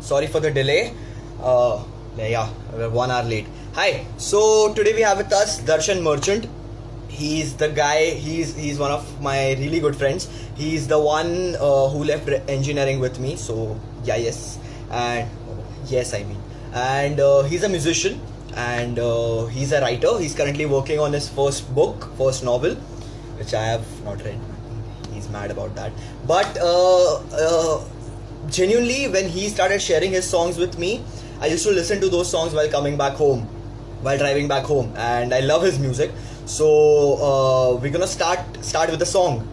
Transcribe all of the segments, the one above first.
Sorry for the delay. Yeah, we're 1 hour late. Hi. So today we have with us Darshan Merchant. He's the guy. He's one of my really good friends. He's the one who left engineering with me. So yeah, yes, and yes, I mean, and he's a musician and he's a writer. He's currently working on his first novel, which I have not read. He's mad about that. But genuinely, when he started sharing his songs with me, I used to listen to those songs while coming back home, while driving back home, and I love his music. So we're gonna start with the song.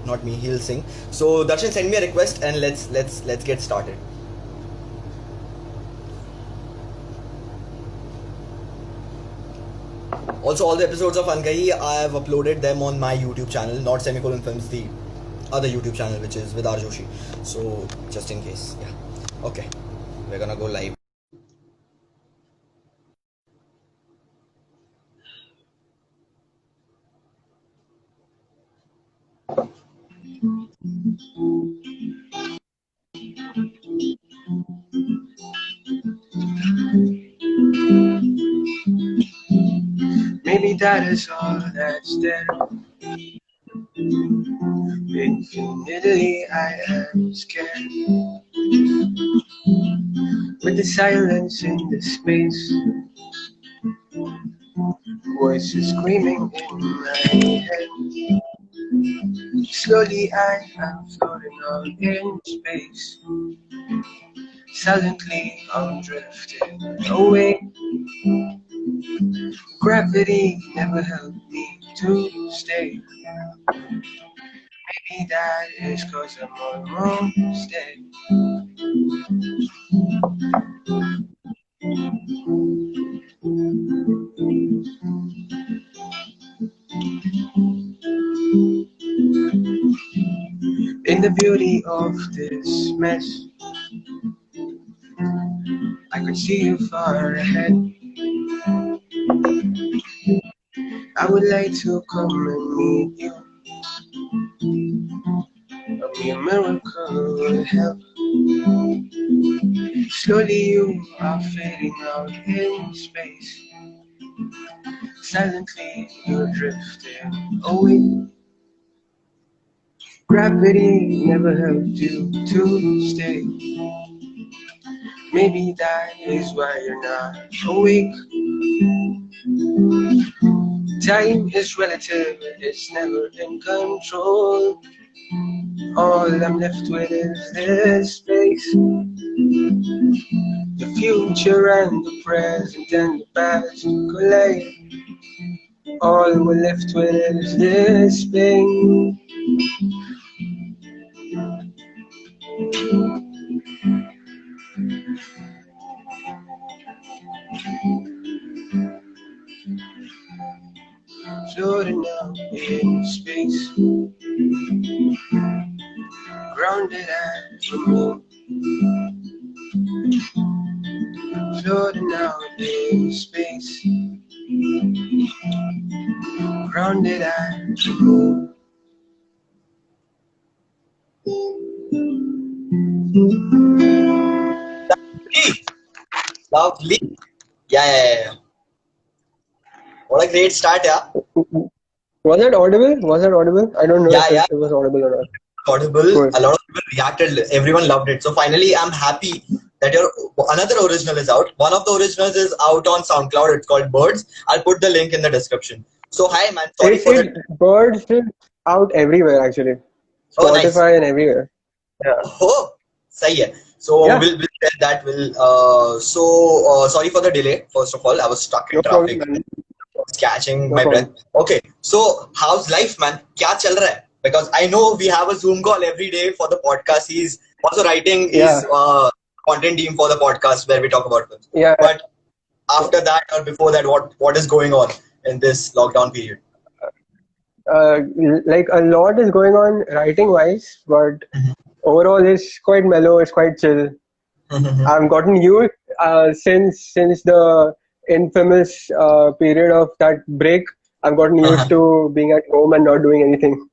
Not me, he'll sing. So Darshan, send me a request and let's get started. Also, all the episodes of Ankahee, I have uploaded them on my YouTube channel, not Semicolon Films, the other YouTube channel, which is Vidar Joshi. So, just in case, yeah. Okay, we're gonna go live. Maybe that is all that's there. Infinitely I am scared. With the silence in the space, voices screaming in my head. Slowly I am floating out in space. Silently I'm drifting away. Gravity never helped me to stay. Maybe that is 'cause I'm almost dead. In the beauty of this mess, I could see you far ahead. I would like to come and meet you. A mere miracle would help. Slowly you are fading out in space. Silently you're drifting away. Gravity never helped you to stay. Maybe that is why you're not awake. Time is relative, it's never in control. All I'm left with is this space. The future and the present and the past collide. All we're left with is this space. Floating out in space, grounded at the moon. Floating out in space, grounded at the moon. Lovely. Yeah. What a great start, yeah. Was that audible? Was that audible? I don't know Yeah. if it was audible or not. Audible. Good. A lot of people reacted. Everyone loved it. So finally, I'm happy that your another original is out. One of the originals is out on SoundCloud. It's called Birds. I'll put the link in the description. So hi, man. Sorry for that. Birds is out everywhere actually. Oh, nice. Spotify and everywhere. Yeah. Oh, sahi hai. So Yeah. we'll share that. Sorry for the delay. First of all, I was stuck in No problem, traffic. man. Was catching No my problem. breath. Okay, so how's life, man? Kya chal raha hai? Because I know we have a Zoom call every day for the podcast. He's also writing his content team for the podcast where we talk about films. Yeah. But after that or before that, what is going on in this lockdown period? Like a lot is going on writing wise, but overall it's quite mellow, it's quite chill. I've gotten used since the infamous period of that break. I've gotten used to being at home and not doing anything.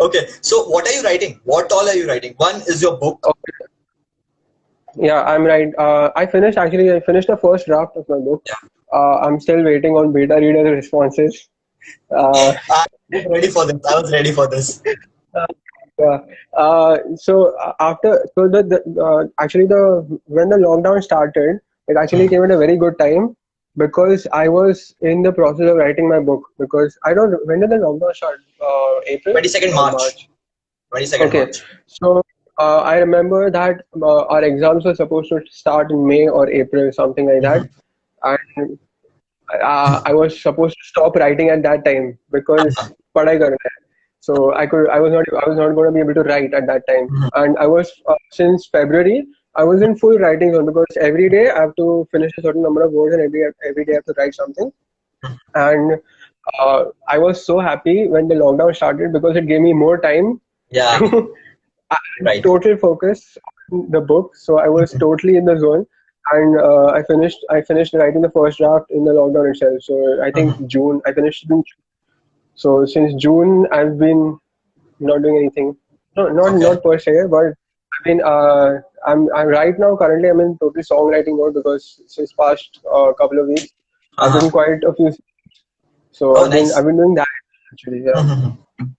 Okay, so what are you writing? What all are you writing? One is your book. Yeah, I'm right. I finished the first draft of my book. Yeah. I'm still waiting on beta reader responses. Uh, I was ready for this. I was ready for this. yeah. So actually the when the lockdown started, it actually came at a very good time because I was in the process of writing my book. Because I don't when did the lockdown start? April 22nd or March. March? 22nd Okay, March. so I remember that our exams were supposed to start in May or April, something like that, and I was supposed to stop writing at that time because padai karna hai. So I was not going to be able to write at that time, and I was since February I was in full writing zone because every day I have to finish a certain number of words and every day I have to write something. And I was so happy when the lockdown started because it gave me more time Yeah, to I had right. total focus on the book, so I was totally in the zone, and I finished writing the first draft in the lockdown itself. So I think June. I finished in June. So since June, I've been not doing anything. No, Okay. not per se, but I mean, I'm right now. Currently, I'm in total songwriting mode because since past couple of weeks, I've Uh-huh. written quite a few. So Oh, nice. I've been doing that actually. Yeah.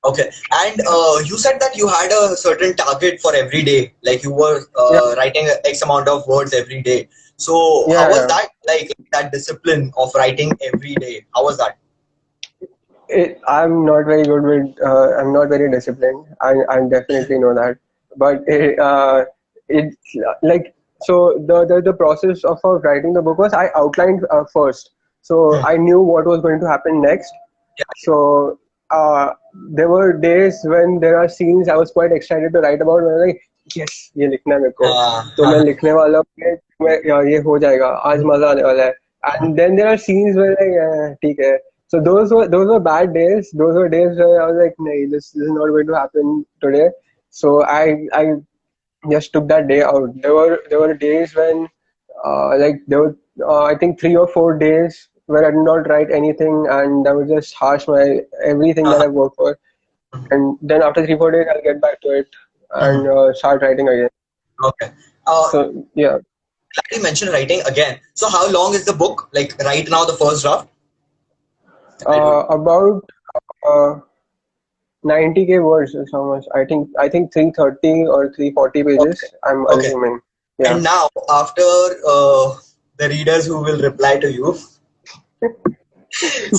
Okay. And you said that you had a certain target for every day, like you were Yeah. writing X amount of words every day. So how Yeah. was Yeah. that? Like that discipline of writing every day? How was that? I'm not very good with. I'm not very disciplined. I definitely know that. But it's like so the process of writing the book was I outlined first, so Hmm. I knew what was going to happen next. Yeah. So there were days when there are scenes I was quite excited to write about. When I was like, yes, ये लिखना है मेरे को. तो मैं लिखने वाला हूँ कि ये हो जाएगा. आज मजा आने वाला है. And then there are scenes where like, ठीक है. So those were bad days. Those were days where I was like, no, this is not going to happen today. So I just took that day out. There were days when like there were I think 3 or 4 days where I did not write anything, and I would just harsh my everything that Uh-huh. I've worked for. And then after 3 4 days, I'll get back to it and start writing again. Okay. Uh, So yeah, like you mentioned writing again. So how long is the book? Like right now, the first draft? I don't. about uh, 90K words is how much. I think 330 or 340 Okay. pages. I'm Okay. assuming. Yeah. And now, after the readers who will reply to you,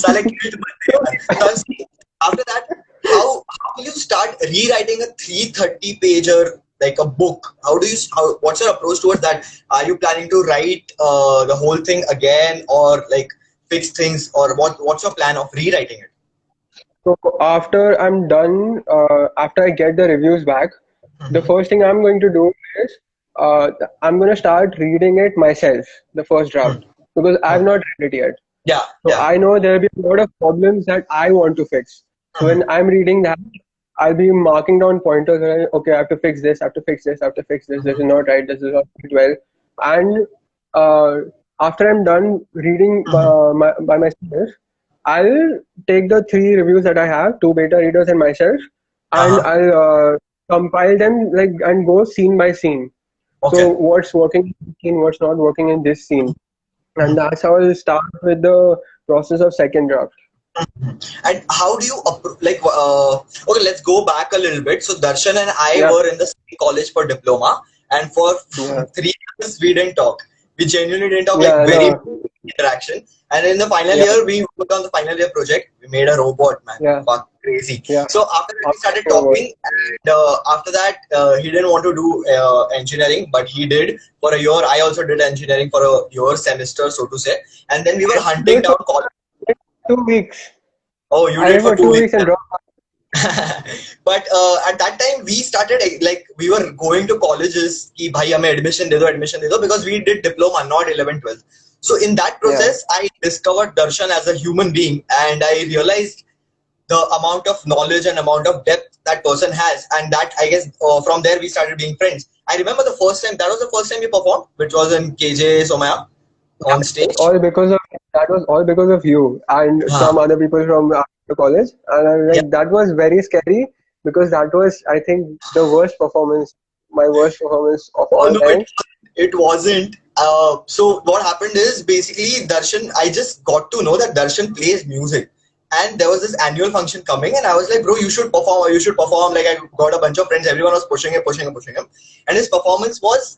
साले guilt बनते हैं यार. So I'm saying, after that, how will you start rewriting a 330 pager like a book? What's your approach towards that? Are you planning to write the whole thing again, or like fix things, or what's your plan of rewriting it? So after I'm done, after I get the reviews back, the first thing I'm going to do is I'm going to start reading it myself, the first draft, because I've not read it yet. Yeah, So yeah. I know there'll be a lot of problems that I want to fix. So when I'm reading that, I'll be marking down pointers. Okay, I have to fix this. I have to fix this. I have to fix this. This is not right. This is not well. And uh, after I'm done reading by myself, I'll take the 3 reviews that I have, 2 beta readers and myself, and Uh-huh. I'll compile them like and go scene by scene. So Okay. what's working in this scene, what's not working in this scene, and that's how I'll start with the process of second draft. And how do you like? Okay, let's go back a little bit. So Darshan and I Yeah, were in the same college for diploma, and for yeah, 3 years we didn't talk. We genuinely didn't talk. Like yeah. very No, little interaction. And in the final yeah, year, we worked on the final year project. We made a robot, man. yeah, Fuck, crazy. yeah. So after that, we started October. talking, and after that, he didn't want to do engineering, but he did for a year. I also did engineering for a year semester, so to say. And then we were I hunting did down for college. 2 weeks. Oh, you I did did for for two 2 weeks weeks. and dropped. But at that time we started like we were going to colleges कि भाई हमें admission दे दो because we did diploma not 11 12. So in that Yeah. process I discovered Darshan as a human being, and I realized the amount of knowledge and amount of depth that person has, and that I guess from there we started being friends. I remember the first time, that was the first time you performed, which was in KJ Somaya on stage. All because of that was all because of you and Huh. some other people from the college. And I was Yeah. like, that was very scary because that was, I think, the worst performance, my worst performance of Oh all no, time. it wasn't. So what happened is basically Darshan. I just got to know that Darshan plays music, and there was this annual function coming, and I was like, bro, you should perform. You should perform. Like I got a bunch of friends. Everyone was pushing him, and his performance was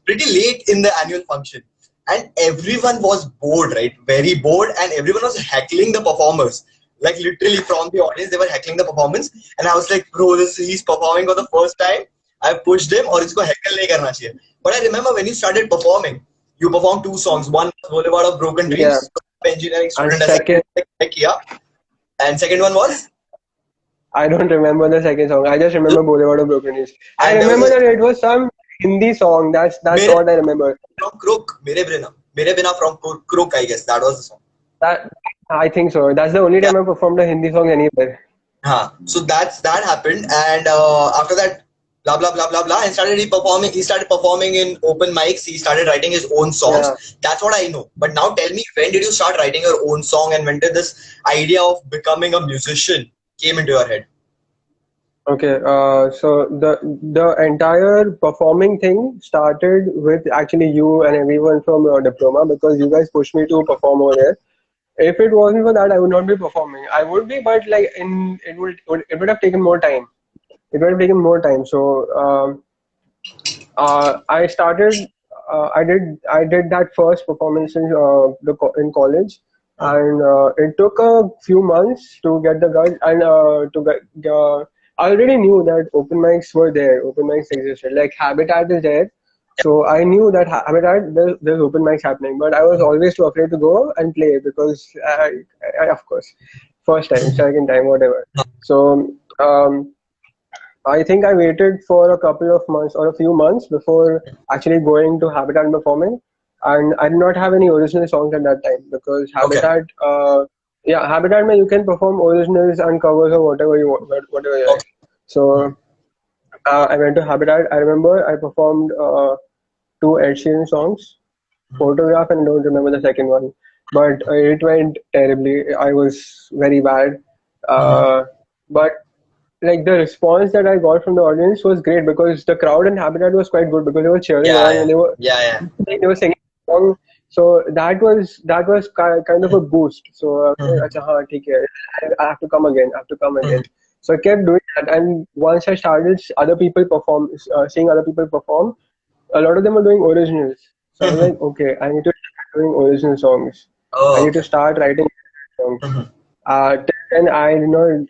pretty late in the annual function, and everyone was bored, right? Very bored, and everyone was heckling the performers. Like literally from the audience, they were heckling the performance, and I was like, bro, this he's performing for the first time. I pushed him, or इसको heckle नहीं करना चाहिए. But I remember when you started performing, you performed two songs. One was Boulevard of Broken Yeah. Dreams, engineering And student second, किया, and second one was, I don't remember the second song. I just remember Boulevard of Broken Dreams. I and there was remember a that it was some Hindi song. That's मेरे what I remember. from Crook, मेरे बिना from Crook, I guess that was the song. That I think so. That's the only Yeah. time I performed a Hindi song anywhere. So that happened, and after that, blah blah blah blah blah, and started performing. He started performing in open mics. He started writing his own songs. Yeah. That's what I know. But now tell me, when did you start writing your own song, and when did this idea of becoming a musician came into your head? Okay. So the entire performing thing started with actually you and everyone from your diploma, because you guys pushed me to perform over there. If it wasn't for that, I would not be performing. I would be, but like it would have taken more time. It would have taken more time. So I started. I did that first performance in college, and it took a few months to get the guys and to get. I already knew that open mics were there. Open mics existed. Like Habitat is there. So I knew that Habitat there's open mics happening, but I was always too afraid to go and play because of course, first time, second time, whatever. So I think I waited for a couple of months or a few months before actually going to Habitat and performing, and I did not have any original songs at that time because Okay. Habitat, Habitat, mein you can perform originals and covers or whatever you want, whatever you like. So I went to Habitat. I remember I performed two Ed Sheeran songs, Photograph, and I don't remember the second one. But it went terribly. I was very bad. But like the response that I got from the audience was great because the crowd in Habitat was quite good because they were cheering Yeah, on and yeah. they were singing the song. So that was kind of a boost. So acha, हाँ, ठीक है. I have to come again. I have to come again. So I kept doing that, and once I started seeing other people perform, a lot of them were doing originals. So I was like, okay, I need to start doing original songs. I Oh, need to start writing songs. Till then I did not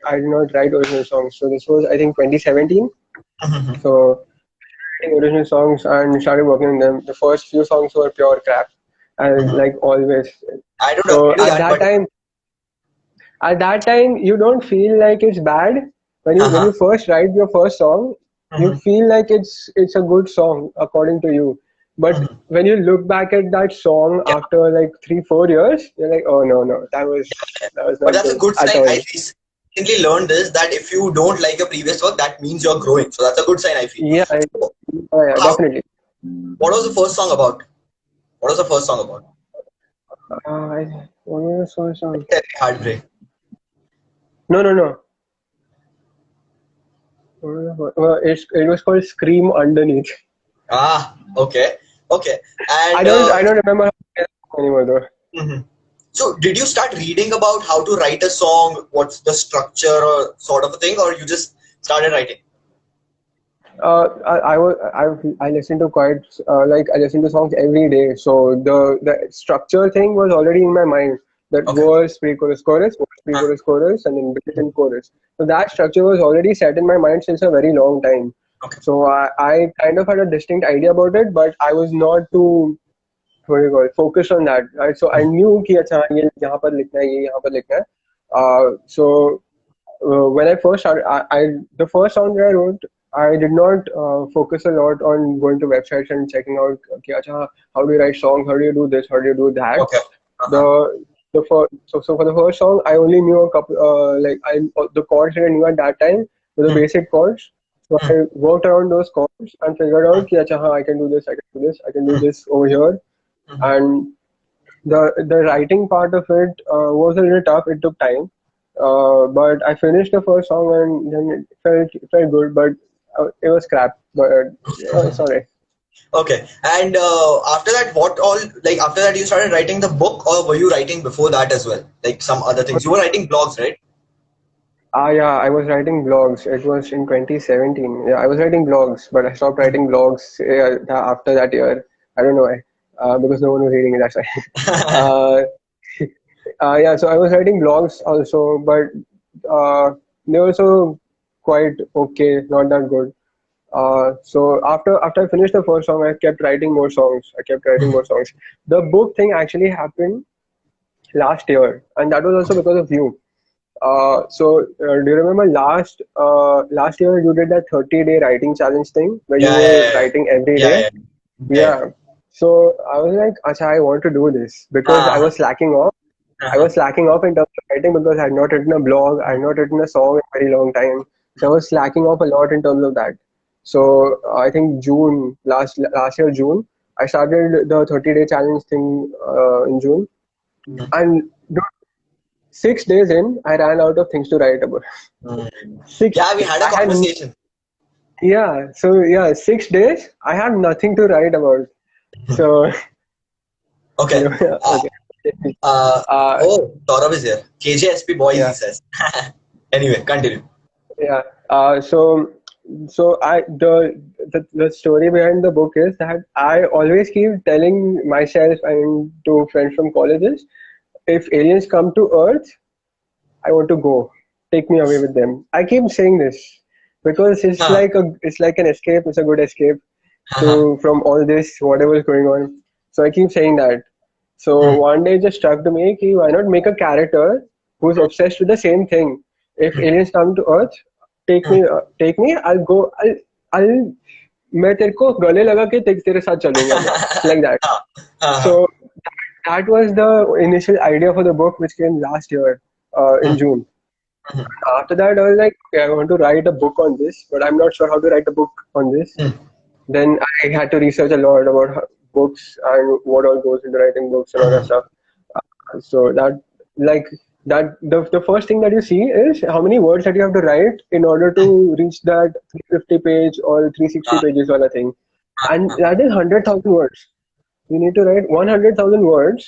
write original songs. So this was I think 2017. So writing original songs and started working on them. The first few songs were pure crap, and like always. I don't So agree to at that, that but time, you don't feel like it's bad when you first write your first song. You feel like it's a good song according to you. But when you look back at that song yeah, after like 3-4 years, you're like, oh no, that was but not that's a good good at sign. all. I recently learned this, that if you don't like your previous work, that means you're growing. So that's a good sign, I feel. Yeah, So yeah, how? definitely. What was the first song about? What was the first song about? What was the first song? Heartbreak. No. It was called Scream Underneath. Okay. I And don't remember how to get it anymore though. mhm. So did you start reading about how to write a song? What's the structure or sort of a thing, or you just started writing? I listen to quite I listen to songs every day. So the structure thing was already in my mind. That Okay. verse, pre-chorus, chorus, verse, pre-chorus, chorus, and then bridge and chorus. So that structure was already set in my mind since a very long time. Okay. So I kind of had a distinct idea about it, but I was not too what do you call it, focused on that. Right? So I knew कि अच्छा ये यहाँ पर लिखना है, ये यहाँ पर लिखना है. So when I first started, the first song that I wrote, I did not focus a lot on going to websites and checking out कि अच्छा how do you write songs, how do you do this, how do you do that. Okay. So for the first song, I only knew a couple the chords that I knew at that time were the basic chords. So I worked around those chords and figured out कि अच्छा हाँ, I can do this, I can do this, I can do this over here. And the writing part of it was a little tough. It took time, but I finished the first song and then it felt good, but it was crap. But it's alright. Okay. And after that, what all, like after that you started writing the book, or were you writing before that as well? Like some other things. You were writing blogs, right? Yeah, I was writing blogs. It was in 2017. Yeah, I was writing blogs, but I stopped writing blogs after that year. I don't know why. Because no one was reading it. That's why. uh, yeah, so I was writing blogs also, but they were also quite okay, not that good. So after I finished the first song, I kept writing more songs. I kept writing more songs. The book thing actually happened last year, and that was also Okay. because of you. Do you remember last year you did that 30-day writing challenge thing where you Yeah, were yeah, yeah, writing every yeah, day? yeah, yeah, yeah. Yeah. So I was like, Acha, I want to do this because I Uh-huh. was slacking off. I Uh-huh. was slacking off in terms of writing because I had not written a blog, I had not written a song in a very long time. So I was slacking off a lot in terms of that. So I think last year June, I started the 30-day challenge thing in June, Mhm. and dude, 6 days in, I ran out of things to write about. Mm. Six, Yeah, we had a I had conversation. yeah. So yeah, 6 days. I have nothing to write about. So Okay. hello, yeah, Uh, okay. uh, Uh, oh, Saurabh is here. KJSP boy, he yeah, says. Anyway, continue. yeah. So the story behind the book is that I always keep telling myself and to friends from colleges, if aliens come to Earth, I want to go. Take me away with them. I keep saying this because Huh. it's like an escape. It's a good escape Uh-huh. to from all this whatever is going on. So I keep saying that. So Hmm. one day it just struck to me, कि why not make a character who's obsessed with the same thing? If Hmm. aliens come to Earth, Hmm. take me. I'll go. I'll मैं तेरे को गले लगा के तेरे साथ चलूंगा मैं. Like that. Uh, uh-huh. So that was the initial idea for the book, which came last year in Hmm. June. Hmm. After that, I was like, okay, I want to write a book on this, but I'm not sure how to write a book on this. Hmm. Then I had to research a lot about books and what all goes into writing books and all that Hmm. stuff. So that, like, the first thing that you see is how many words that you have to write in order to reach that 350 page or 360 Uh, pages or a thing. And uh, that is 100,000 words. You need to write 100,000 words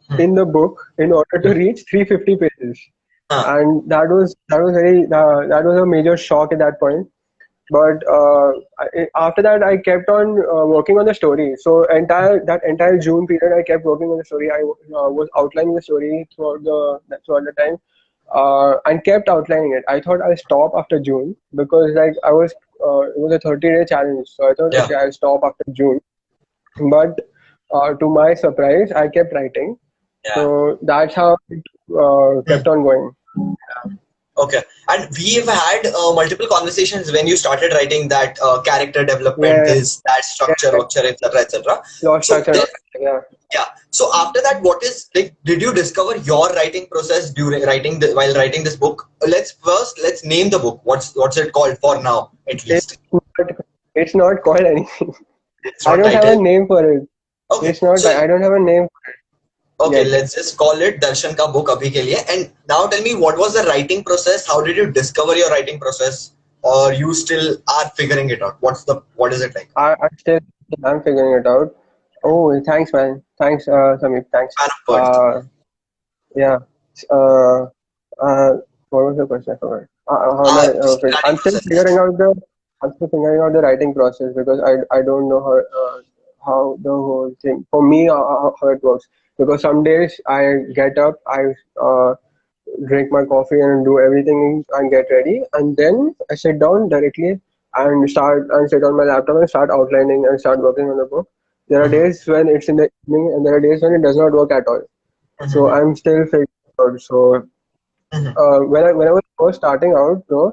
hmm. in the book in order to Hmm. reach 350 pages. Uh, And that was a major shock at that point. But after that, I kept on working on the story. So that entire June period, I kept working on the story. I was outlining the story throughout the time, and kept outlining it. I thought I'll stop after June because like it was a 30-day challenge. So I thought, yeah. okay, I'll stop after June. But to my surprise, I kept writing. Yeah. So that's how it Hmm. kept on going. Okay. And we've had multiple conversations when you started writing that character development, Yeah, this, that yeah, structure, yeah. etc., etc. Lost So structure. then, Yeah. yeah. So after that, what is like? Did you discover your writing process during while writing this book? Let's name the book. What's it called for now, at It's least? not, it's not called anything. It's I not don't have a titled. name for it. Okay. It's not. So I don't have a name okay, yet. let's just call it Darshan ka book abhi ke liye. And now tell me, what was the writing process? How did you discover your writing process? Or you still are figuring it out? What is it like? I'm figuring it out. Oh, thanks, man. Thanks, Samir. Thanks. Fan of birds. Uh, yeah. Uh, uh, what was the question? I forgot. How am I? Writing I'm still process. figuring out the. I'm still figuring out the writing process because I don't know how the whole thing for me how it works. Because some days I get up, I drink my coffee and do everything and get ready, and then I sit down directly and sit on my laptop and start outlining and start working on the book. There are Mhm. days when it's in the evening and there are days when it does not work at all. So Mhm. I'm still figuring it out. So Mhm. when I was first starting out, though,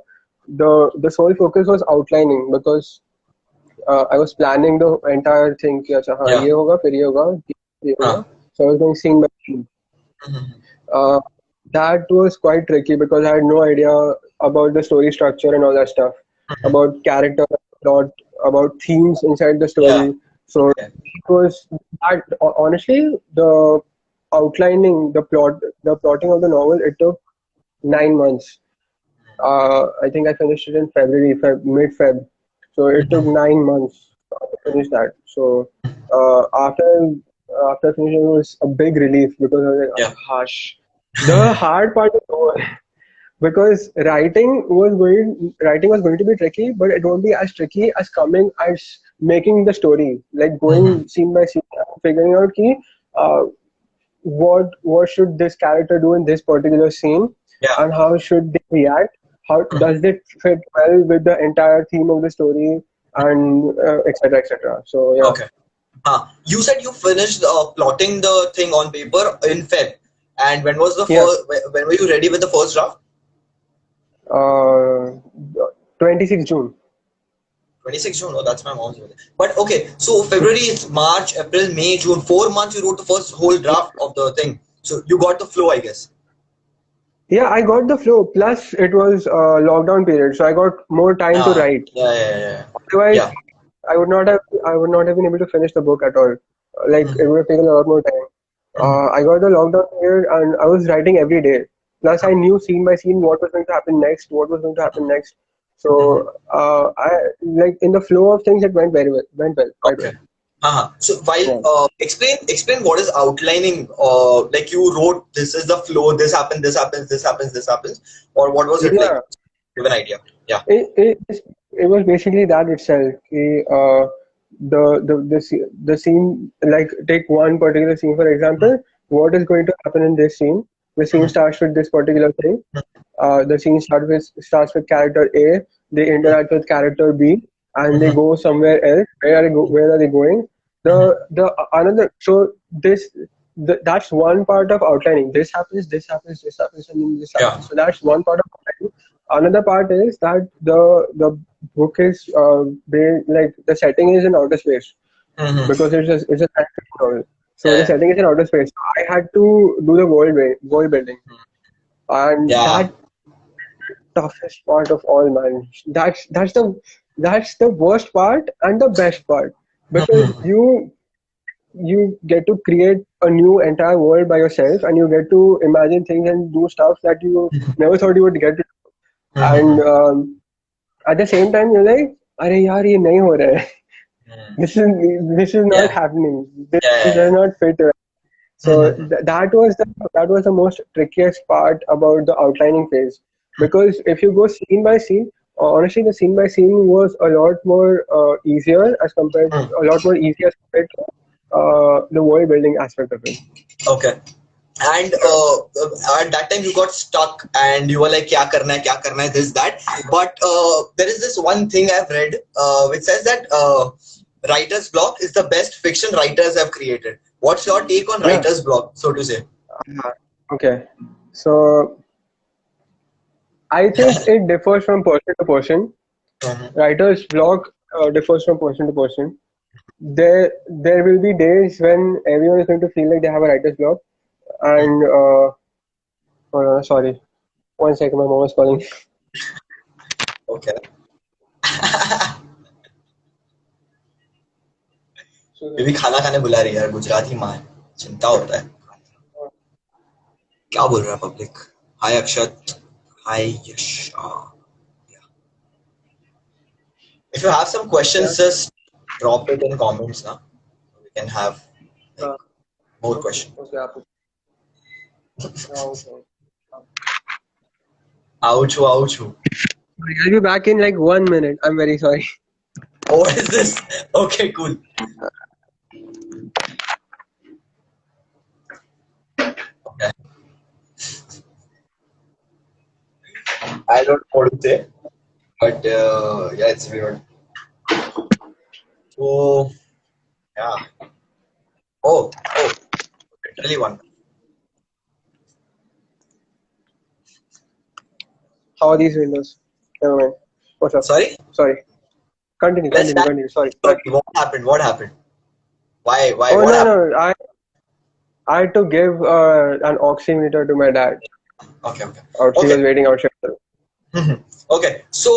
the sole focus was outlining because I was planning the entire thing. कि अच्छा हाँ Yeah. ये होगा फिर ये होगा ये Huh. होगा. So I was going scene by scene. Mhm. Uh, that was quite tricky because I had no idea about the story structure and all that stuff, Mhm. about character, plot, about themes inside the Yeah. story. So Yeah. it was that honestly the outlining the plotting of the novel. It took 9 months. I think I finished it in mid Feb. So it took Mhm. 9 months. finish that. So after finishing, it was a big relief because I was like, Yeah. oh, gosh. The hard part is over because writing was going to be tricky, but it won't be as tricky as coming as making the story, like Mhm. going scene by scene, figuring out key, uh, what should this character do in this particular scene, Yeah. and how should they react, how Mhm. does it fit well with the entire theme of the story, and etc etc. So yeah. Okay. You said you finished plotting the thing on paper in Feb. And when was the Yeah. first? When were you ready with the first draft? uh 26 June. 26 June. Oh, that's my mom's birthday. But okay, so February, March, April, May, June. 4 months you wrote the first whole draft of the thing. So you got the flow, I guess. Yeah, I got the flow. Plus, it was lockdown period, so I got more time to Ah, write. yeah, yeah, yeah, Otherwise, yeah. I would not have been able to finish the book at all. Like it Mhm, would have taken a lot more time. mhm. I got the lockdown period, and I was writing every day. Plus, I knew scene by scene what was going to happen next, what was going to happen next. Mhm. So, I like in the flow of things, it went very well, quite well. Okay. So while Yeah. explain what is outlining. Like you wrote, this is the flow. This happens. This happens. This happens. This happens. Or what was it like? Yeah. Give an idea. Yeah. It was basically that itself. The scene, like take one particular scene for example. What is going to happen in this scene? The scene Mhm, starts with this particular thing. The scene starts with character A. They interact with character B, and they mhm, go somewhere else. Where are they going? mhm. The another so this that's one part of outlining. This happens, this happens, this happens, and then this Yeah. happens. So that's one part of outlining. Another part is that the book is like the setting is in outer space Mhm. because it's a science fiction novel. So the Yeah. setting is in outer space. I had to do the world building, and Yeah. that toughest part of all, man. That's the worst part and the best part because Mhm. you get to create a new entire world by yourself, and you get to imagine things and do stuff that you never thought you would get to do. And Mhm. at the same time, you're like, "Arey yaar, ye nahi ho raha hai. Mhm. This is not Yeah. happening. Yeah. This Yeah. does not fit." So Mhm. that was the most trickiest part about the outlining phase because if you go scene by scene, honestly, the scene by scene was a lot more easier as compared Mhm. a lot more easy as compared to the world building aspect of it. Okay. And at that time you got stuck and you were like, kya karna hai, this, that. But there is this one thing I've read which says that writer's block is the best fiction writers have created. What's your take on Yeah. writer's block, so to say? Okay. So I think it differs from person to person. Mhm. Writer's block differs from person to person. There will be days when everyone is going to feel like they have a writer's block, and sorry, 1 second, my mom is calling. Okay. Baby खाना खाने बुला रही है यार, गुजराती माँ है, चिंता होता है. क्या बोल रहा है public? Hi Akshat, hi Yash. If you have some Yeah. questions, just drop it in comments now. We can have like Uh, more okay. questions. Okay. Okay. Ouchu, ouchu. I'll be back in like 1 minute. I'm very sorry. Oh, what is this? Okay, cool. Okay. I don't know what to say, but yeah, it's weird. So yeah. Oh, literally one. How are these windows? Never mind. What's up? Sorry. Sorry. Continue. Let's Continue. start. Continue. Sorry. Story. What happened? What happened? Why? Why? Oh What no happened? no. I had to give an oximeter to my dad. Okay, okay, He okay. was waiting outside. Okay. So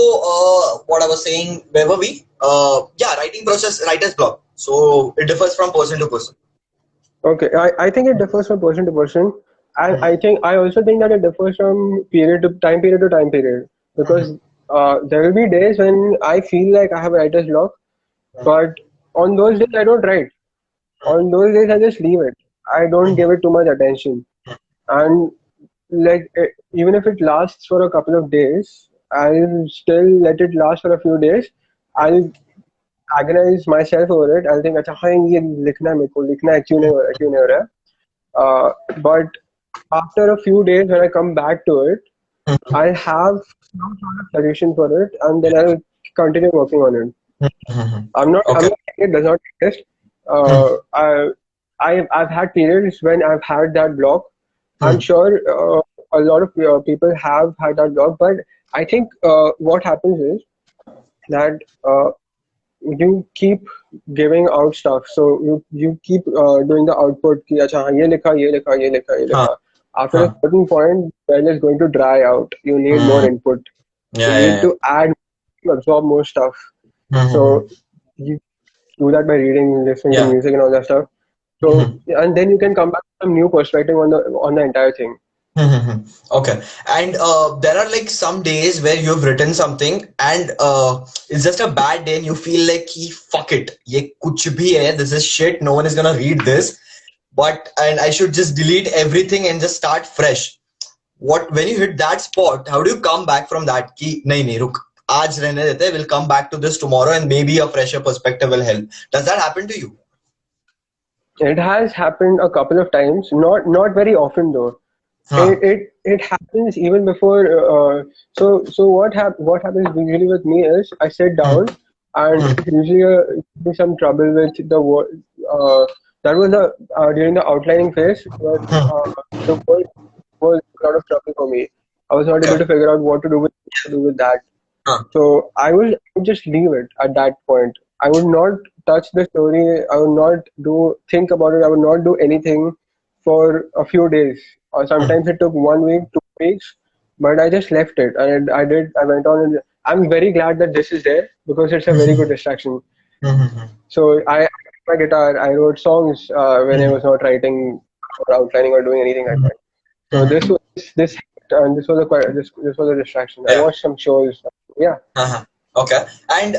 what I was saying, where were we? Yeah, writing process, writer's block. So it differs from person to person. Okay. I think it differs from person to person. And Mhm, I also think that it differs from period to time period mhm, because there will be days when I feel like I have a writer's block, But on those days, I don't write. On those days, I just leave it. I don't give it too much attention. And even if it lasts for a couple of days, I'll still let it last for a few days. I'll agonize myself over it. I'll think, अच्छा हाँ ये लिखना है मेरे को लिखना है क्यों नहीं हो रहा है. But after a few days, when I come back to it, I'll have some sort of solution for it, and then I'll continue working on it. I'm not saying it does not exist. I've had periods when I've had that block. I'm sure a lot of people have had that block, but I think what happens is that you keep giving out stuff. So you keep doing the output. कि अच्छा हाँ ये लिखा ये लिखा ये लिखा ये लिखा. After a certain point, well is going to dry out. You need more input. You need to add, to absorb more stuff. So you do that by reading, listening to music, and all that stuff. So and then you can come back with some new perspective on the entire thing. Okay, and there are like some days where you've written something and it's just a bad day and you feel like fuck it, ye kuch bhi hai, this is shit, no one is gonna read this, and I should just delete everything and just start fresh. When you hit that spot, how do you come back from that? Ki nahi ruk, aaj rehne dete, we'll come back to this tomorrow and maybe a fresher perspective will help. Does that happen to you? It has happened a couple of times, not very often though. It happens even before. So what happens usually with me is I sit down and usually some trouble with the word. That was during the outlining phase, but the word was a lot of trouble for me. I was not able to figure out what to do with that. So I would just leave it at that point. I would not touch the story. I would not think about it. I would not do anything for a few days. Or sometimes it took 1 week, 2 weeks, but I just left it. And I went on. And I'm very glad that this is there because it's a very good distraction. So I my guitar. I wrote songs when I was not writing or outlining or doing anything like that. So this was a distraction. I watched some shows. Yeah. Okay, and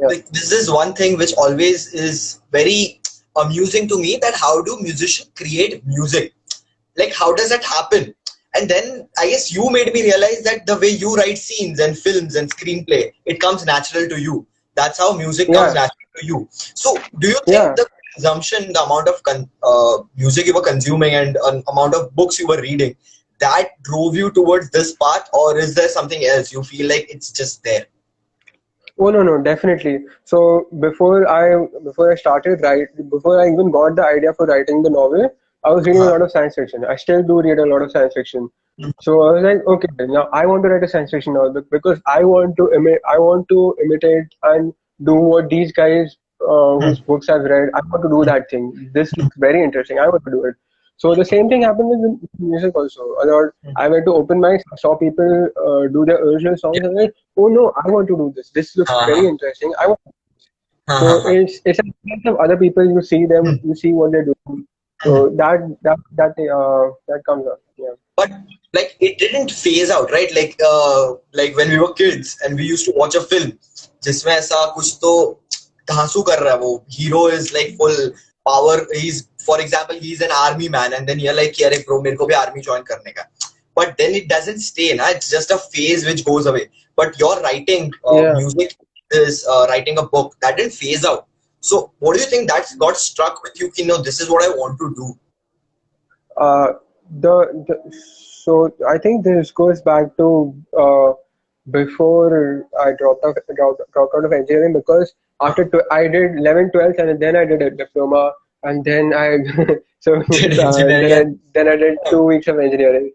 like, this is one thing which always is very amusing to me, that how do musicians create music? Like, how does that happen? And then I guess you made me realize that the way you write scenes and films and screenplay, it comes natural to you. That's how music comes natural to you. So do you think the consumption, the amount of music you were consuming and amount of books you were reading, that drove you towards this path, or is there something else? You feel like it's just there? Oh no, definitely. So before I even got the idea for writing the novel, I was reading a lot of science fiction. I still do read a lot of science fiction. So I was like, okay, now I want to write a science fiction novel because I want to imitate and do what these guys whose books I've read. I want to do that thing. This looks very interesting. I want to do it. So the same thing happened with music also. I went to open mics, saw people do their original songs, and I was like, oh no, I want to do this. This looks very interesting. I want to do this. So it's a sense of other people. You see them, you see what they're doing. So that comes up. Yeah. But like, it didn't phase out, right? Like when we were kids and we used to watch a film, जिसमें ऐसा कुछ तो धांसू कर रहा है वो, hero is like full power. For example, he's an army man, and then you're like, यार bro, मेरे को भी army join करने का. But then it doesn't stay, na? It's just a phase which goes away. But your writing music is writing a book that didn't phase out. So what do you think that's got struck with you? You know, this is what I want to do. So I think this goes back to before I dropped out of engineering, because after I did 11th, 12th, and then I did a diploma, and then I then I did 2 weeks of engineering.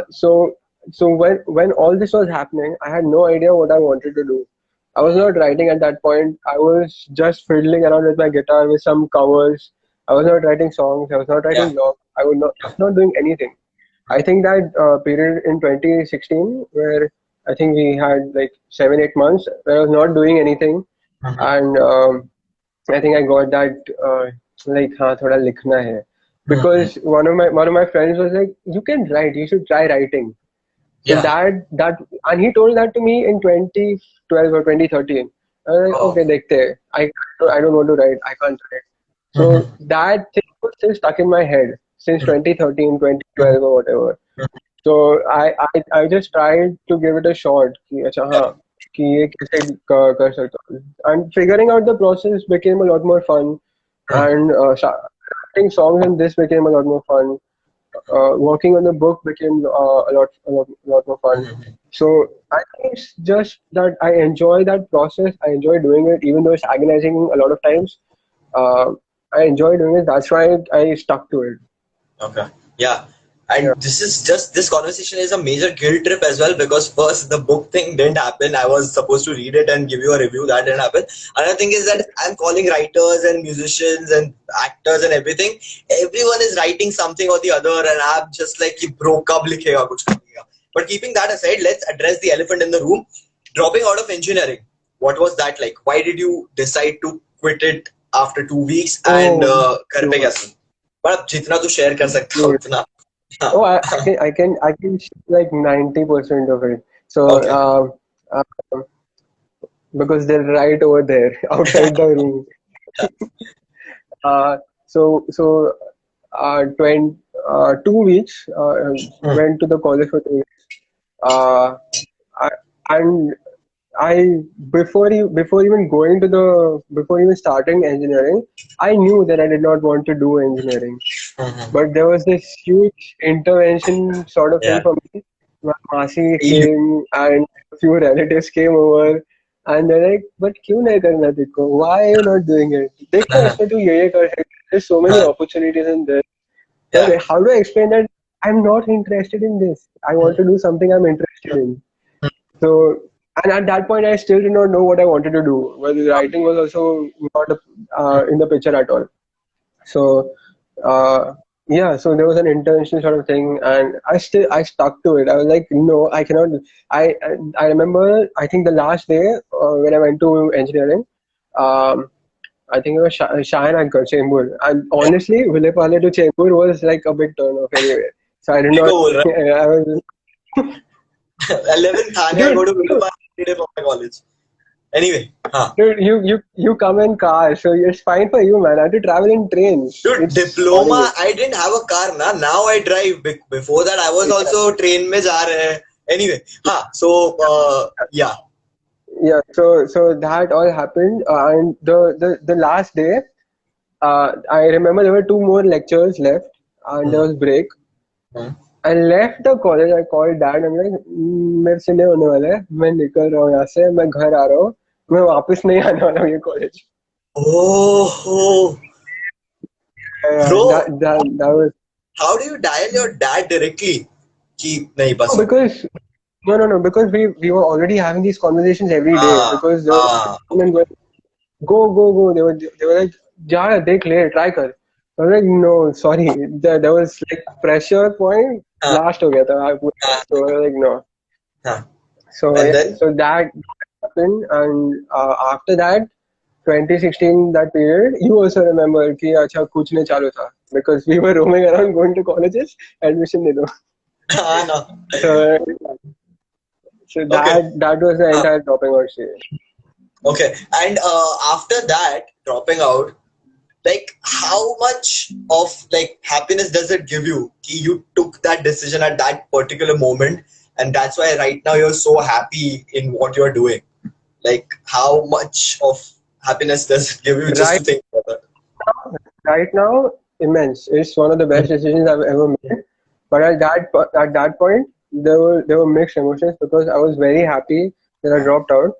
So when all this was happening, I had no idea what I wanted to do. I was not writing at that point. I was just fiddling around with my guitar with some covers. I was not writing songs. I was not writing blogs. I was not doing anything. I think that period in 2016 where I think we had like 7-8 months where I was not doing anything, and I think I got that like हाँ थोड़ा लिखना है, because one of my friends was like, you can write, you should try writing. So that and he told that to me in 2012 or 2013, I was like, Oh. okay, dekhte hai. I don't want to write. I can't write. So that thing was still stuck in my head since 2013, 2012 or whatever. So I just tried to give it a shot. कि अच्छा हाँ कि ये कैसे कर सकता हूँ. And figuring out the process became a lot more fun. And writing songs in this became a lot more fun. Working on the book became a lot more fun. So I think it's just that I enjoy that process. I enjoy doing it, even though it's agonizing a lot of times. Uh, I enjoy doing it. That's why I stuck to it. Okay. Yeah. And Yeah. this conversation is a major guilt trip as well, because first the book thing didn't happen. I was supposed to read it and give you a review. That didn't happen. Another thing is that I'm calling writers and musicians and actors and everything. Everyone is writing something or the other, and I'm just like, "Ye bro, kab likhega, kuch likhega." But keeping that aside, let's address the elephant in the room. Dropping out of engineering. What was that like? Why did you decide to quit it after 2 weeks? And Oh, घर पे कैसे? पर जितना तू share कर सकता हो dude. उतना. Oh, I can share like 90% of it. So, Okay. because they're right over there outside the room. Uh, so 2 weeks. Went to the college for 2 weeks. Uh, I, and I before even starting engineering, I knew that I did not want to do engineering. But there was this huge intervention sort of thing Yeah. for me. My Masi Feel you. came and a few relatives came over and they're like, but क्यों नहीं करना देखो? Why are you not doing it? देख ना इसमें तू ये कर सकता है. There's so many opportunities in this. Yeah. But how do I explain that I'm not interested in this? I want to do something I'm interested in. So, and at that point, I still did not know what I wanted to do. Well, writing was also not in the picture at all. So, uh, yeah, so there was an internship sort of thing, and I stuck to it. I was like, no, I cannot. I remember, I think the last day when I went to engineering, um, I think it was Shahan and Chembur. And honestly, Vilepale to Chembur was like a big turn off anyway. So I did ठीक not. को बोल रहा I was, है. 11th Thane, I dude, go to Vidar every day for my college. Anyway, हाँ. dude, you come in car, so it's fine for you, man. I have to travel in train. Dude, It's diploma, horrible. I didn't have a car na. Now I drive. Before that, I was also train में जा रहे हैं. Anyway, हाँ. So, yeah. Yeah, so that all happened, and the last day, I remember there were two more lectures left, and there was break. I left the college. I called dad. I'm like, मेरे से नहीं होने वाला है. मैं निकल रहा हूँ यहाँ से. मैं घर आ रहा हूँ. मैं वापस नहीं आने वाला हूँ ये college. Oh, bro, That was how do you dial your dad directly? कि नहीं बस no, हो गया. because no, because we were already having these conversations every day because there was Okay. go. They were like, जा देख ले, try कर. I was like, no, sorry. There was like pressure point. Blast हो गया था. So I was like, no. So And yeah, then? so that happened, and after that, 2016 that period, you also remember कि अच्छा कुछ नहीं चालू था because we were roaming around going to colleges, admission दे दो. No. So Okay. that was the entire dropping out stage. Okay. And after that, dropping out, like how much of like happiness does it give you? Ki you took that decision at that particular moment, and that's why right now you're so happy in what you're doing. Like how much of happiness does it give you just to Right think about that? right now, immense. It's one of the best decisions I've ever made. But at that point, there were mixed emotions because I was very happy that I dropped out,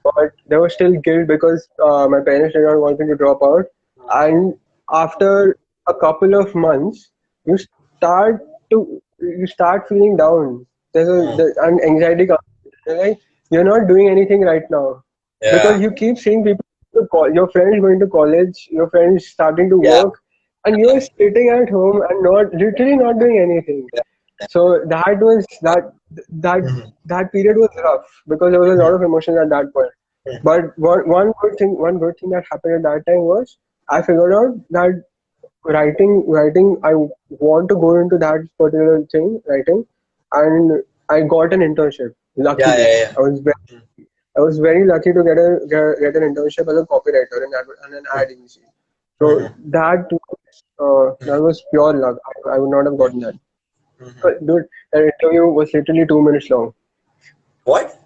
but there was still guilt because my parents did not want me to drop out. And after a couple of months, you start feeling down. And anxiety comes. You're like, you're not doing anything right now because Yeah. you keep seeing people your friends going to college, your friends starting to Yeah. work, and you're sitting at home and not literally not doing anything. So that that period was rough because there was a lot of emotions at that point. But one good thing that happened at that time was I figured out that writing, I want to go into that particular thing, writing, and I got an internship. Yeah. Luckily, Yeah. I was very, I was very lucky to get an internship as a copywriter in an ad agency. So that was pure luck. I would not have gotten that. But dude, that interview was literally 2 minutes long. What?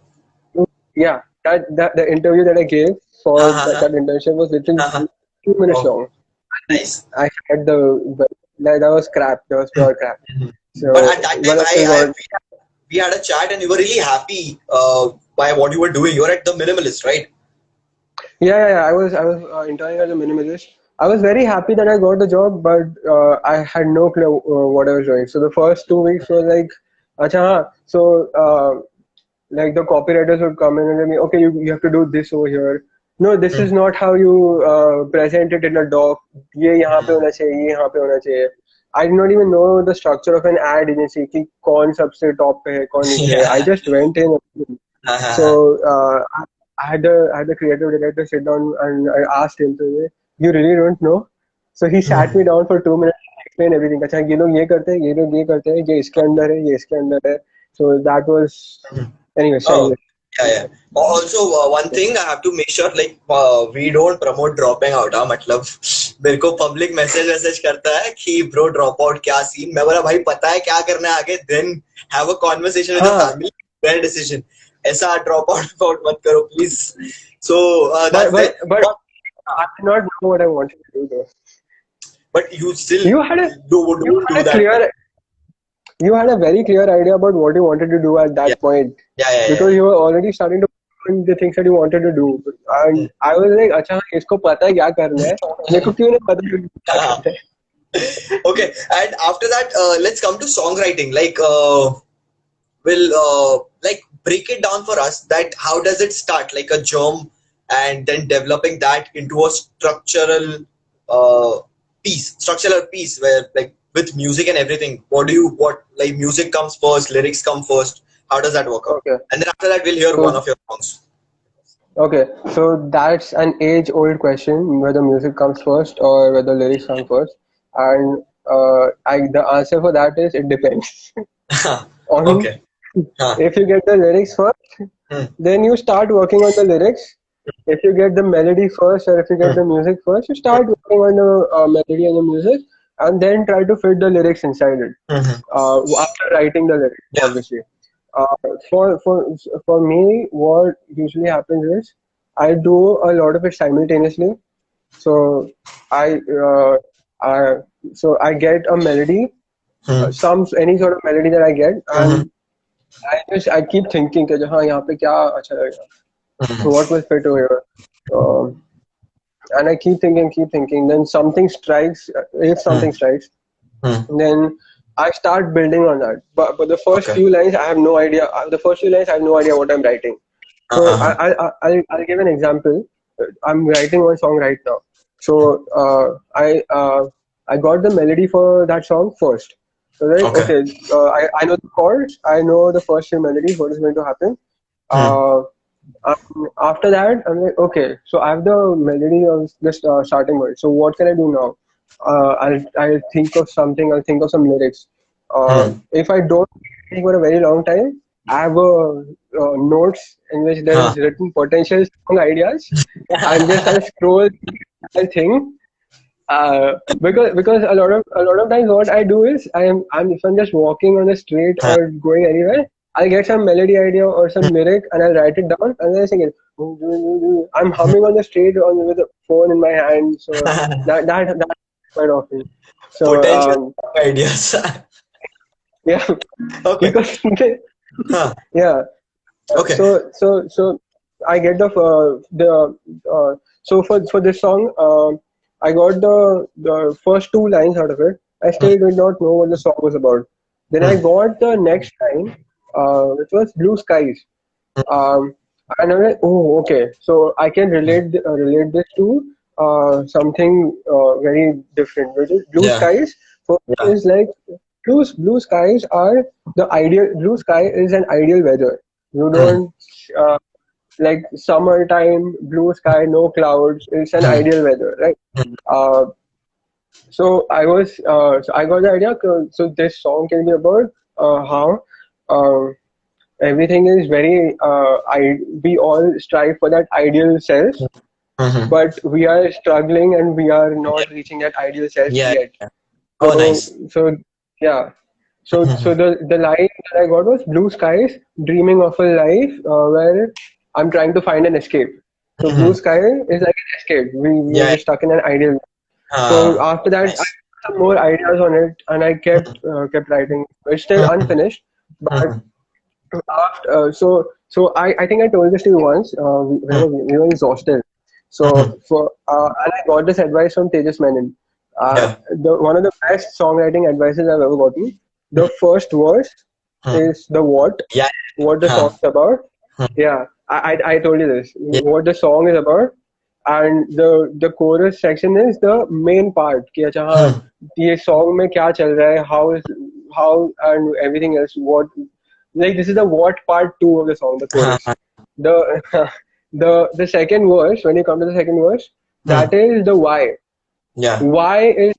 Yeah, that the interview that I gave for Uh-huh. that internship was literally Uh-huh. 2 minutes Oh, long. nice. I had that was crap. That was pure crap. But So at that time, but I still got we had a chat, and you were really happy by what you were doing. You were at the minimalist, right? yeah. I was interning as a minimalist. I was very happy that I got the job, but I had no clue what I was doing. So the first 2 weeks was like, acha, haan. So like the copywriters would come in and tell me, okay, you have to do this over here. No, this is not how you present it in a doc. ये यहाँ पे होना चाहिए, ये यहाँ पे होना चाहिए. I did not even know the structure of an ad agency कि कौन सबसे top पे है, कौन नीचे है. I Yeah. just went in. Uh-huh. So I had the creative director sit down and I asked him, so you really don't know? So he sat me down for 2 minutes and explained everything. अच्छा ये लोग ये करते हैं, ये लोग ये करते हैं, ये इसके अंदर है, ये इसके अंदर है. So that was anyway. Oh, Sorry. yeah, yeah. Also, one thing I have to make sure, like, we don't promote dropping out. हाँ, मतलब मेरे को public message करता है कि bro drop out क्या scene. मैं बोला भाई पता है क्या करना है आगे. Then have a conversation with the हाँ, family. Their decision. ऐसा drop out मत करो please. So but that's but that. but I did not know what I wanted to do though. But you still You had a don't you do had a that. very clear idea about what you wanted to do at Yeah, that point yeah. because you were already starting to do the things that you wanted to do. And I was like, अच्छा इसको पता है क्या करना है, मेरे को क्यों नहीं पता क्या Yeah. करना है? Okay, and after that, let's come to songwriting. Like, will like break it down for us. That how does it start? Like a germ, and then developing that into a uh, structural piece where like with music and everything. What like music comes first, lyrics come first. How does that work out? Okay, And then after that, we'll hear one so of your songs. okay, so that's an age-old question whether music comes first or whether lyrics come first, and the answer for that is it depends on Okay. Huh. if you get the lyrics first, Hmm. then you start working on the lyrics. If you get the melody first, or if you get Hmm. the music first, you start working on the melody and the music, and then try to fit the lyrics inside it. Hmm. After writing the lyrics, Yeah. obviously. Uh, for for for me, what usually happens is I do a lot of it simultaneously. So I uh, I so I get a melody, Hmm. some any sort of melody that I get, Hmm. and I keep thinking कि हाँ यहाँ पे क्या अच्छा लगेगा, Hmm. what will fit over here, um, and I keep thinking. Then something strikes. If Hmm. something strikes, Hmm. then I start building on that. But the first Okay. few lines, I have no idea. The first few lines, I have no idea what I'm writing. So Uh-huh. I'll give an example. I'm writing one song right now. So I got the melody for that song first. So right, Okay. okay. I know the chords. I know the first few melodies. What is going to happen? Hmm. Uh, After that, I'm like, okay. So I have the melody of this starting word. So what can I do now? I'll think of something. I'll think of some lyrics. Hmm. If I don't think for a very long time, I have notes in which there Huh. is written potential song ideas. And just I'll scroll and think. Because a lot of times what I do is I'm if I'm just walking on the street Huh. or going anywhere, I'll get some melody idea or some lyric and I'll write it down and then I sing it. I'm humming on the street with a phone in my hand, so that quite often. So Potential ideas. yeah, Okay. because Huh. yeah. Okay. So I get so for this song, I got the first two lines out of it. I Hmm. still did not know what the song was about. Then I Hmm. got the next line, which was blue skies. And I'm like, oh, okay. So I can relate this to something very different, which is blue Yeah. skies. For me Yeah. is like blue skies are the ideal. Blue sky is an ideal weather. You Hmm. don't uh, like summertime, blue sky, no clouds. It's an Hmm. ideal weather, right? Hmm. Uh, so I got the idea. So this song can be about how. Uh, everything is very we all strive for that ideal self, Mm-hmm. but we are struggling and we are not reaching that ideal self Yeah. yet. Yeah. Oh, So nice. so yeah. So Mm-hmm. the line that I got was blue skies, dreaming of a life where I'm trying to find an escape. So blue Mm-hmm. sky is like an escape. We are Yeah. just stuck in an ideal. So Uh, after that, I nice. got some more ideas on it, and I kept writing. It's still Mm-hmm. unfinished, but Mm-hmm. I think I told this to you once. We were exhausted. Mm-hmm. So and I got this advice from Tejas Menon. Yeah. The one of the best songwriting advices I've ever gotten. The first verse Mm-hmm. is the Yeah. what the song Huh. is about. Mm-hmm. Yeah, I told you this. Yeah. What the song is about, and the chorus section is the main part. कि अच्छा हाँ Hmm. ये song में क्या चल रहा है, how and everything else. What like this is the what part two of the song, the Huh. chorus. The the second verse, when you come to the second verse, Hmm. that is the why. Yeah. Why is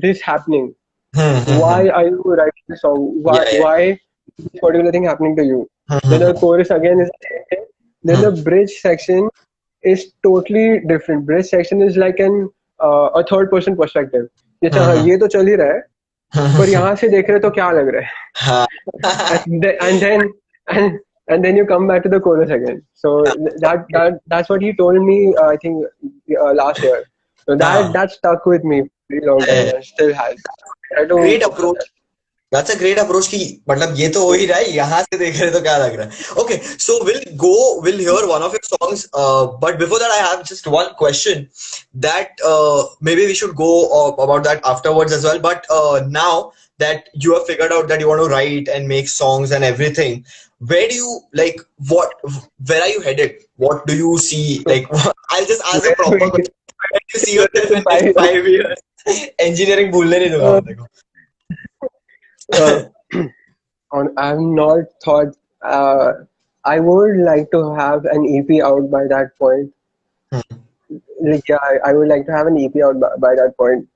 this happening? Hmm. Hmm. Hmm. Why are you writing the song? Yeah. Yeah. Why this particular thing happening to you? Hmm. Then the Hmm. chorus again is the same thing. Then the Hmm. bridge section is totally different. Bridge section is like a third person perspective. ये अच्छा हाँ Hmm. ये तो चल ही रहा है पर Hmm. यहाँ से देख रहे तो क्या लग रहा है Huh. and then and then you come back to the chorus again. So that's what he told me. I think last year. So Huh. that stuck with me for a very long time Yeah. and still has. I do Great focus on approach. That's a great approach कि मतलब ये तो हो ही रहा है यहाँ से देख रहे तो क्या लग रहा है. Okay, so we'll hear one of your songs. But before that, I have just one question that maybe we should go about that afterwards as well. But now that you have figured out that you want to write and make songs and everything, where do you like what? Where are you headed? What do you see? that. Like, I'll just ask a Where do proper we question. Where do you see see yourself in in next 5 years? 5 years? Engineering भूलने नहीं दूंगा Uh, मैं देखो. uh, I've not thought. Uh, I would like to have an EP out by that point. Like, yeah, I would like to have an EP out by that point.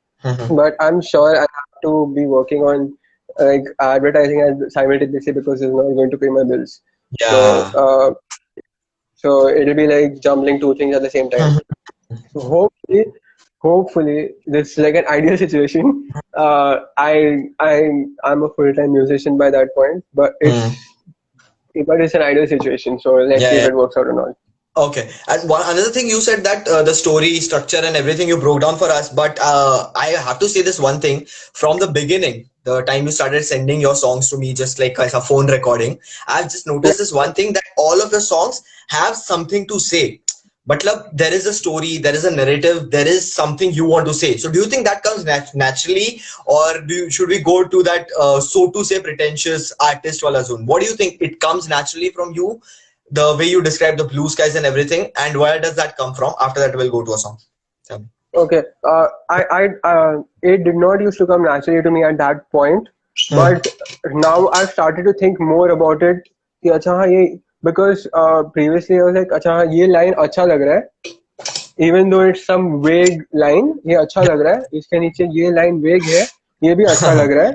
But I'm sure I have to be working on like advertising and simultaneously because it's not going to pay my bills. So Yeah. so it'll be like juggling two things at the same time. So hopefully, this is like an ideal situation. I'm a full-time musician by that point, Hmm. but it's an ideal situation. So let's Yeah, see if yeah. it works out or not. Okay. And one another thing you said that the story structure and everything you broke down for us, but I have to say this one thing from the beginning, the time you started sending your songs to me, just like as a phone recording, I've just Yeah, noticed this one thing that all of your songs have something to say. But love, there is a story, there is a narrative, there is something you want to say. So do you think that comes naturally, or should we go to that so to say pretentious artist wala zone? What do you think? It comes naturally from you, the way you describe the blue skies and everything, and where does that come from? After that, we'll go to a song. Tell me. okay. It did not used to come naturally to me at that point, Hmm. but now I've started to think more about it. कि अच्छा हाँ ये because previously I was like अच्छा हाँ ये line अच्छा लग रहा है even though it's some vague line ये अच्छा लग रहा है इसके नीचे ये line vague है ये भी अच्छा लग रहा है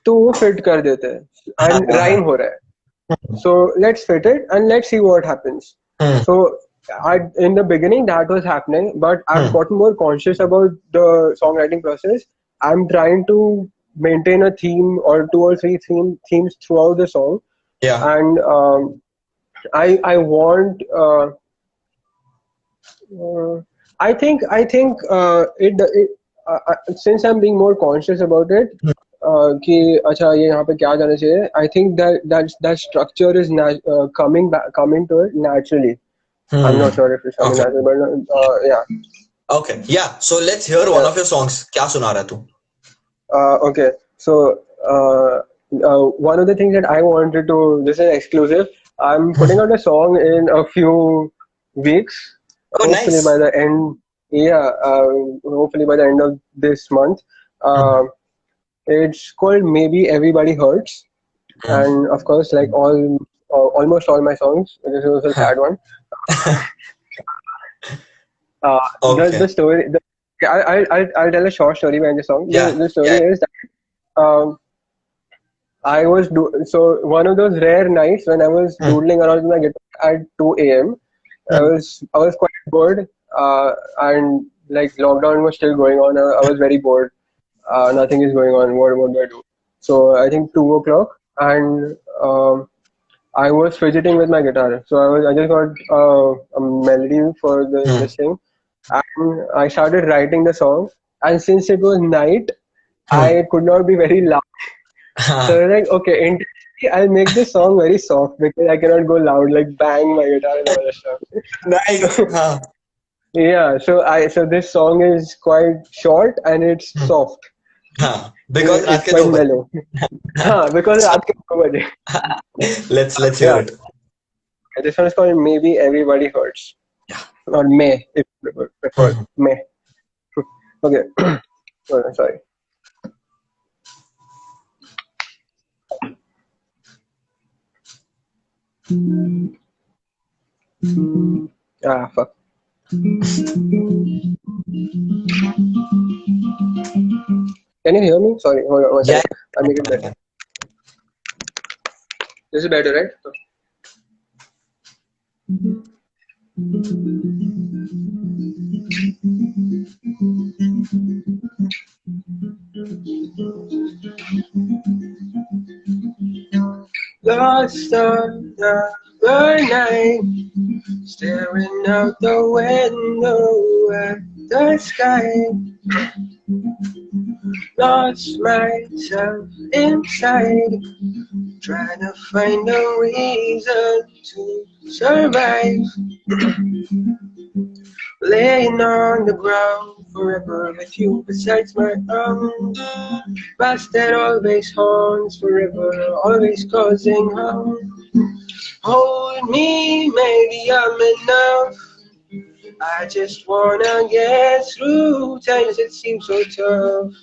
तो वो fit कर देते हैं and rhyme हो रहा है so let's fit it and let's see what happens. Hmm. So in the beginning that was happening, but I've Hmm. gotten more conscious about the songwriting process. I'm trying to maintain a theme or two or three themes throughout the song, Yeah. and I want. I think since I'm being more conscious about it. कि अच्छा ये यहाँ पे क्या जाना चाहिए I think that structure is coming to it naturally. I'm Hmm. not sure if it's coming Okay. naturally, but yeah. Okay. Yeah. So let's hear one Yeah. of your songs. क्या सुना रहा है तू? Okay. So one of the things that I wanted to, this is exclusive. I'm putting out a song in a few weeks. Oh, Hopefully by nice. the end, yeah. Hopefully by the end of this month. Hmm. It's called Maybe Everybody Hurts, Hmm. and of course, like almost all my songs. This is a sad one. The Okay. story. I'll tell a short story behind the song. Yeah. The story Yeah. is that um, I was so one of those rare nights when I was doodling around with my guitar at 2 a.m. I was quite bored, and like lockdown was still going on. I was very bored. Nothing is going on. What do I do? So I think 2 o'clock, and I was fidgeting with my guitar. So I just got a melody for this thing, and I started writing the song. And since it was night, I could not be very loud. So I was like, okay, intentionally, I'll make this song very soft because I cannot go loud, like bang my guitar and all that stuff. Nice. Huh. Yeah, so this song is quite short and it's soft. Huh. Because रात It's के quite 2 बजे. mellow. Because रात के 2 बजे. Let's hear Yeah, it. this one is called Maybe Everybody Hurts. Yeah. Or May, if you prefer. May. Okay. Oh, sorry. Fuck. Can you hear me? Sorry, hold on one Yeah. second. I'll make it better. This is better, right? Lost on the night, staring out the window at the sky. Lost myself inside, trying to find a reason to survive. Laying on the ground forever with you besides my arm. Past that always haunts forever, always causing harm. Hold me, maybe I'm enough. I just wanna get through times that seem so tough.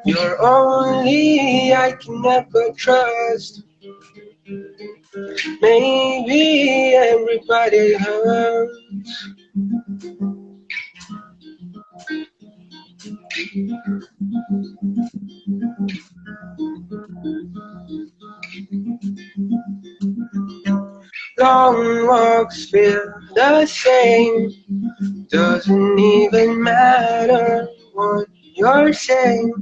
You're only I can never trust. Maybe everybody hurts. Long walks feel the same. Doesn't even matter what you're saying.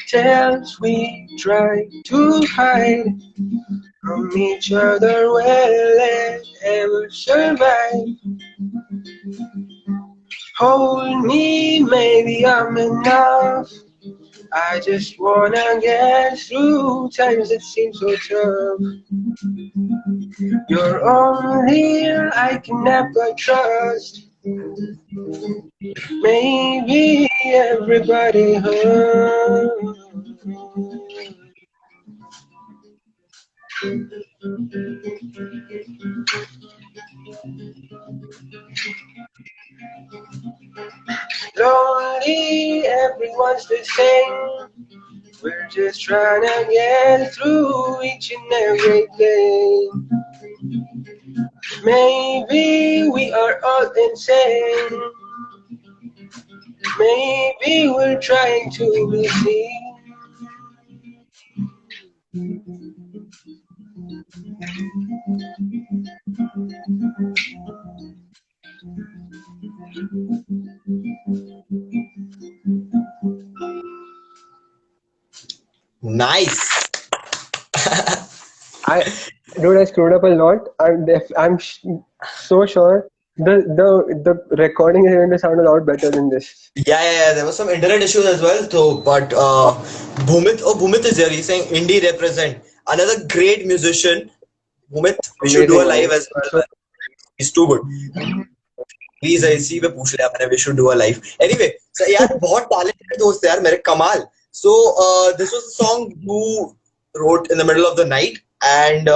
Tales we try to hide from each other, will it ever survive? Hold me, maybe I'm enough. I just wanna get through times that seem so tough. You're only I can never trust. Maybe everybody hurts. Lonely, everyone's the same. We're just trying to get through each and every day. Maybe we are all insane. Maybe we're trying to be seen. Nice. Dude, I screwed up a lot. I'm so sure the recording is going to sound a lot better than this. Yeah. There was some internet issues as well, though. But Bhumit is here. He's saying indie represent another great musician. Bhumit, we should do a Amazing, live man. as well. He's too good. Please इसी पे पूछ लिया मैंने. We should do a live. Anyway, so यार बहुत talented दोस्त है यार मेरे कमाल. So this was a song you wrote in the middle of the night, and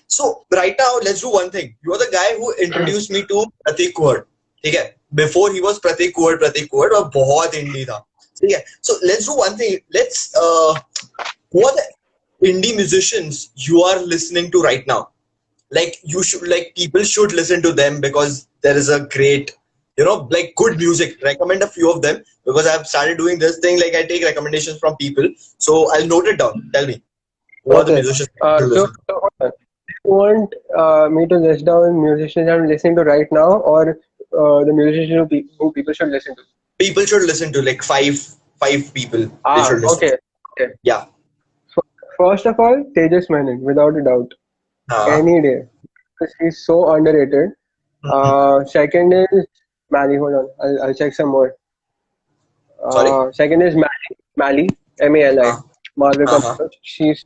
so right now let's do one thing. You are the guy who introduced me to Pratik Kuhad. ठीक है? Before he was Pratik Kuhad और बहुत indie था. ठीक है? So let's do one thing. Let's who are the indie musicians you are listening to right now? Like you should, like people should listen to them because there is a great like good music. Recommend a few of them because I've started doing this thing. Like I take recommendations from people, so I'll note it down. Tell me, who are the Okay. musicians to So, listen to? hold on. Do you want me to list down musicians I'm listening to right now, or the musicians who people should listen to? People should listen to like five people. They should listen to. Okay. Okay. Yeah. First of all, Tejas Menon, without a doubt, Uh, any day, because he's so underrated. mhm. Second is Mali. Hold on, I'll check some more. Sorry. Second is Mali, Mali, Uh, Marvel uh-huh. Composers.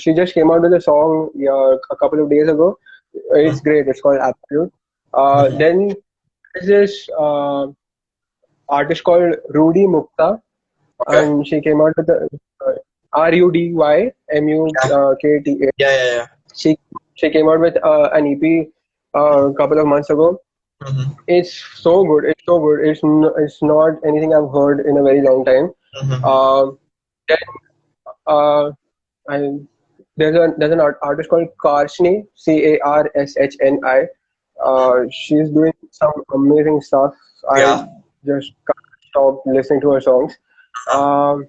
She just came out with a song a couple of days ago. It's great. It's called Absolute. Mhm. Then there's this artist called Rudy Mukta, Okay. and she came out with the Yeah. RUDYMUKTA. Yeah. Yeah. Yeah. She she came out with an EP a couple of months ago. Mhm. It's so good. It's so good. It's not anything I've heard in a very long time. Mhm. Um, then uh, I, there's an artist called Karshni, Carshni. She's doing some amazing stuff. I Yeah. just can't stop listening to her songs. Uh-huh. Um,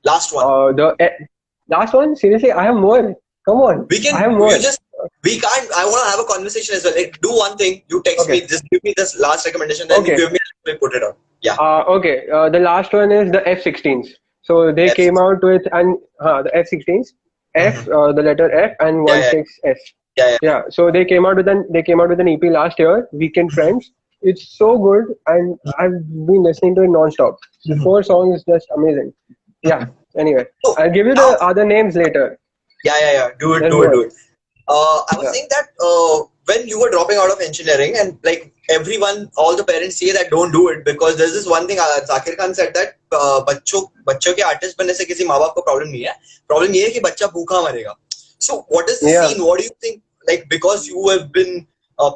Last one. the last one, seriously, I have more. Come on, We I can. have You more. just. We can't. I want to have a conversation as well. Like, do one thing. You text Okay, me. Just give me this last recommendation. Then you okay. give me. We put it on. Yeah. Okay, the last one is the F-16s. So they came Yes. out with the F-16s, Mm-hmm. the letter F and Yeah. one Yeah. six S. Yeah. Yeah. Yeah, so they came out with an EP last year, Weekend Friends. It's so good, and I've been listening to it non-stop. The Mhm. four songs is just amazing. Yeah. Anyway, So I'll give you now, the other names later. yeah. Do it. There's Do it. more. Do it. I was Yeah. saying that when you were dropping out of engineering, and like everyone, all the parents say that don't do it because there's this one thing. Zakir Khan said that बच्चों के artist बनने से किसी माँ बाप को problem नहीं है. Problem ये है कि बच्चा भूखा मरेगा. So what is the Yeah. scene? What do you think? Like because you have been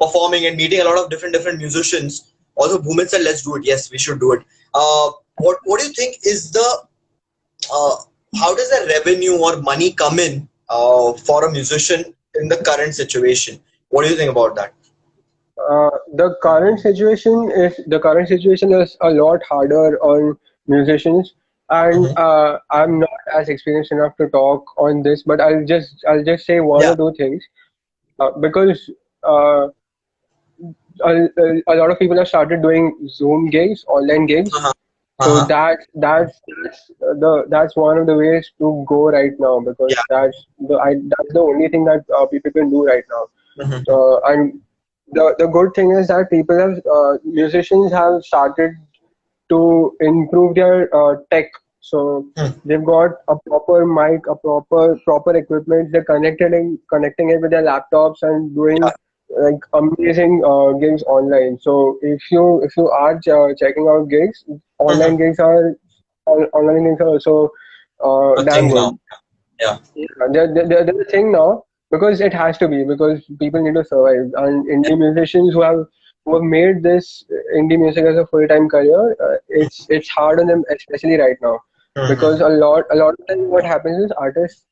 performing and meeting a lot of different musicians. Also, Bhumin said, "Let's do it." Yes, we should do it. What do you think is the uh, how does the revenue or money come in for a musician in the current situation? What do you think about that? The current situation is a lot harder on musicians, and Hmm. I'm not as experienced enough to talk on this, but I'll just say one Yeah. or two things because uh, a lot of people have started doing Zoom gigs, online gigs. Uh-huh. So Uh-huh. that's one of the ways to go right now because Yeah. that's the only thing that people can do right now. Hmm. And the good thing is that musicians have started to improve their tech. So they've got a proper mic, a proper equipment. They're connecting it with their laptops and doing Yeah. like amazing gigs online. So if you are checking out gigs, Hmm. online gigs are also A damn thing now. good. Yeah. Yeah, they're the thing now because it has to be because people need to survive and indie musicians who have made this indie music as a full-time career, it's hard on them especially right now because Hmm. a lot of times what happens is artists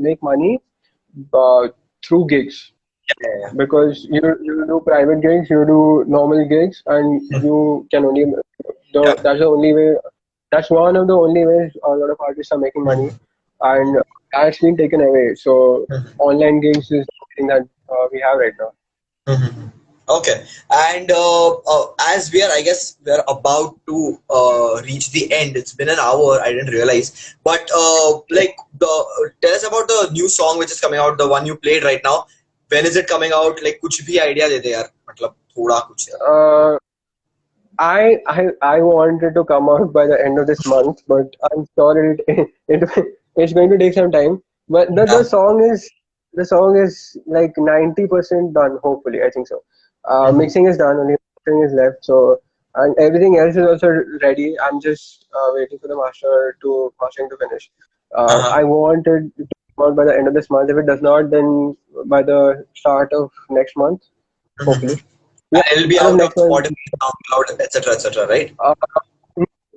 make money uh, through gigs Yeah. because you do private gigs, you do normal gigs, and Yeah. you can only Yeah. that's the only way. That's one of the only ways a lot of artists are making money, Mhm. and that's been taken away. So Mhm. online gigs is something that we have right now. Mhm. Okay, and as we are, I guess we are about to reach the end. It's been an hour. I didn't realize, but like tell us about the new song which is coming out, the one you played right now. When is it coming out? Like कुछ भी idea दे दे यार. मतलब थोड़ा कुछ यार. Uh, I wanted to come out by the end of this month, but I'm sure it's going to take some time. But the, Yeah. the song is the song is like 90% done. Hopefully, I think so. Mhm. Mixing is done, only mastering is left. So and everything else is also ready. I'm just waiting for the mastering to finish. Uh-huh. I wanted to come out by the end of this month. If it does not, then by the start of next month, hopefully. Mhm. Yeah, And it'll be start of out on next month. Spotify, SoundCloud, etc., right? Uh,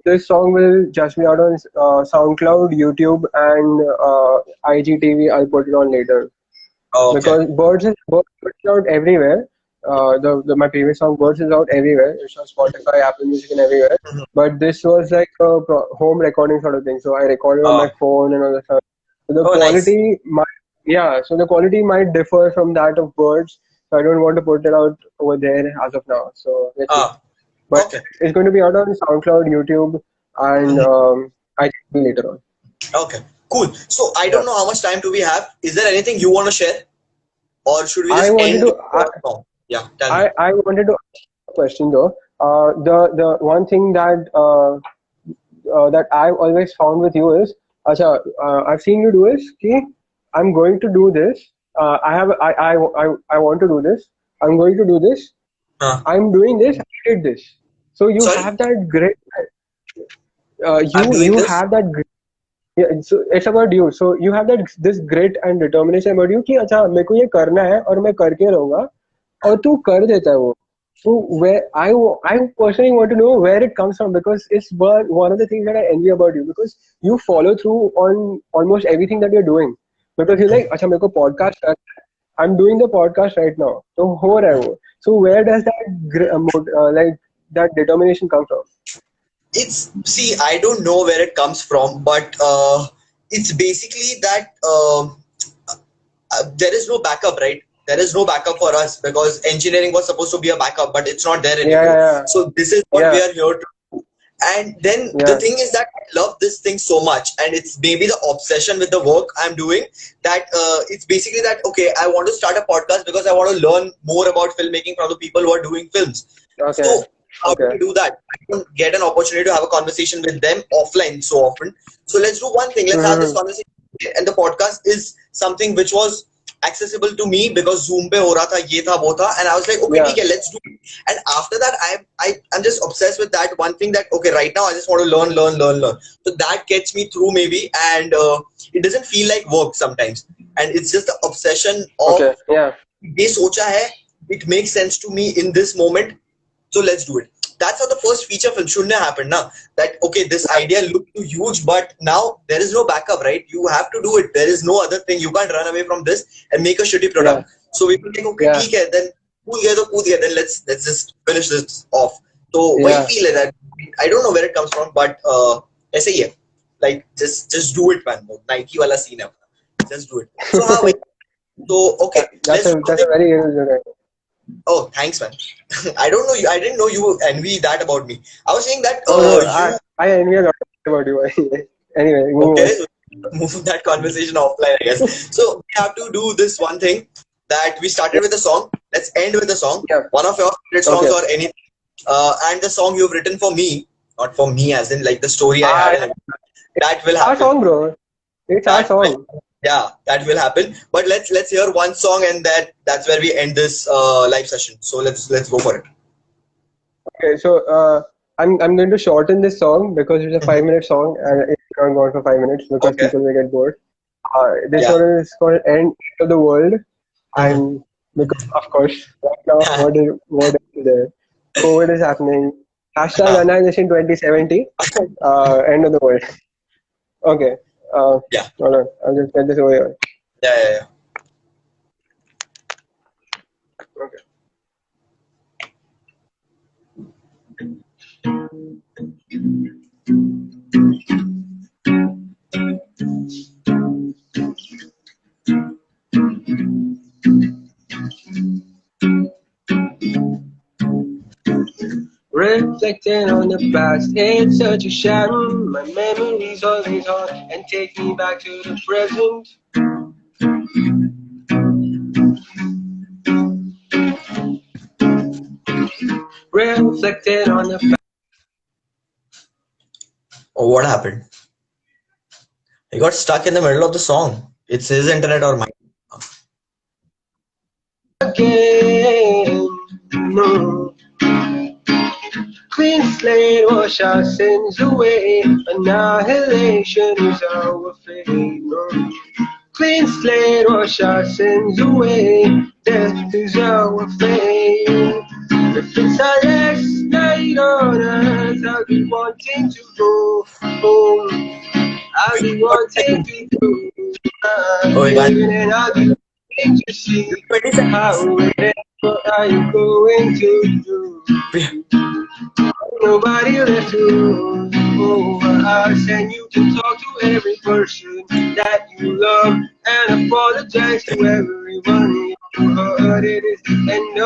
this song will just be out on SoundCloud, YouTube, and IGTV. I'll put it on later Okay. because Birds is out everywhere. my previous song Birds is out everywhere. It's on Spotify, Apple Music, and everywhere. Mhm. But this was like a home recording sort of thing. So I recorded on my Oh, phone and all that stuff. So the oh, nice. quality might, yeah. So the quality might differ from that of Birds. So I don't want to put it out over there as of now. So let's see. Ah, But okay. it's going to be out on SoundCloud, YouTube, and Mhm. I think later on. Okay, cool. So I Yeah. don't know how much time do we have. Is there anything you want to share, or should we I just wanted end to. with one song? Yeah, tell me. I wanted to ask a question though. The one thing that I've always found with you is, Acha, I've seen you do is, ki, I'm going to do this. I want to do this. I'm going to do this. I'm doing this. I did this. So you Sorry, have that great. I'm doing You this. have that. Yeah, so it's about you. So you have that this grit and determination about you कि अच्छा मेरे को ये करना है और मैं करके रहूंगा और तू कर देता है वो. So where I personally want to know where it comes from because it's one of the things that I envy about you because you follow through on almost everything that you're doing because you're like अच्छा मेरे को podcast करना है. I'm doing the podcast right now. So हो रहा है वो. So where does that like that determination come from? It's see, I don't know where it comes from, but it's basically that there is no backup, right? There is no backup for us because engineering was supposed to be a backup, but it's not there Yeah, anymore. yeah, So this is what yeah, we are here to do. And then the yeah, thing is that I love this thing so much, and it's maybe the obsession with the work I'm doing that it's basically that okay, I want to start a podcast because I want to learn more about filmmaking from the people who are doing films. yeah. Okay, So how do okay. we do that? I don't get an opportunity to have a conversation with them offline so often. So let's do one thing. Let's have this Mm-hmm. conversation. And the podcast is something which was accessible to me because Zoom pe ho raha tha, ye tha, wo tha, and I was like, okay, Yeah, ठीक है, let's do it. And after that, I'm just obsessed with that one thing that okay, right now I just want to learn. So that gets me through maybe, and it doesn't feel like work sometimes, and it's just the obsession of okay, yeah, ये सोचा है, it makes sense to me in this moment, so let's do it. That's how the first feature film Shunya happened, na? That okay, this idea looked too huge, but now there is no backup, right? You have to do it. There is no other thing. You can't run away from this and make a shitty yeah, product. So we were like, okay, yeah, ठीक है, then कूद गया, then let's just finish this off. So वही yeah. feel है that I don't know where it comes from, but ऐसे ही है. Like just do it, man. Nike वाला scene है. Just do it. So हाँ वही. So okay, That's let's do a something. very good idea. Oh, thanks, man. I don't know you. I didn't know you envy that about me. I was saying that Oh no, you I envy a lot about you. Anyway, move okay. on. So move that conversation offline, I guess. So we have to do this one thing that we started with a song. Let's end with a song. Yeah, One of your favorite songs okay. or anything. And the song you've written for me, not for me, as in like the story I Ah, had, and that will it's our happen. song, bro. It's our That will, song. yeah, that will happen. But let's hear one song, and that's where we end this live session. So let's go for it. Okay, so I'm going to shorten this song because it's a 5 minute song and it can't go on for 5 minutes because Okay. people will get bored. This Yeah. one is called End of the World, Mhm. and because of course right now what is there? COVID is happening. Hashtag Annihilation 2070. End of the world. Okay. Yeah. Hold on. I'll just get this over here. Yeah. Okay. Reflecting on the past, it's such a shadow. My memories always haunt and take me back to the present. Reflecting on the past. Oh, what happened? He got stuck in the middle of the song. It's his internet or mine. Again, no. Clean slate, wash our sins away. Annihilation is our fate. No. Clean slate, wash our sins away. Death is our fate. If it's our last night on earth, I'll be wanting to go home. I'll be wanting to go. Oh, yeah. And I'll be wanting to see 20 seconds. how it What are you going to do? Nobody left to over us, and you can talk to every person that you love and apologize to everyone you hurt. It is the end of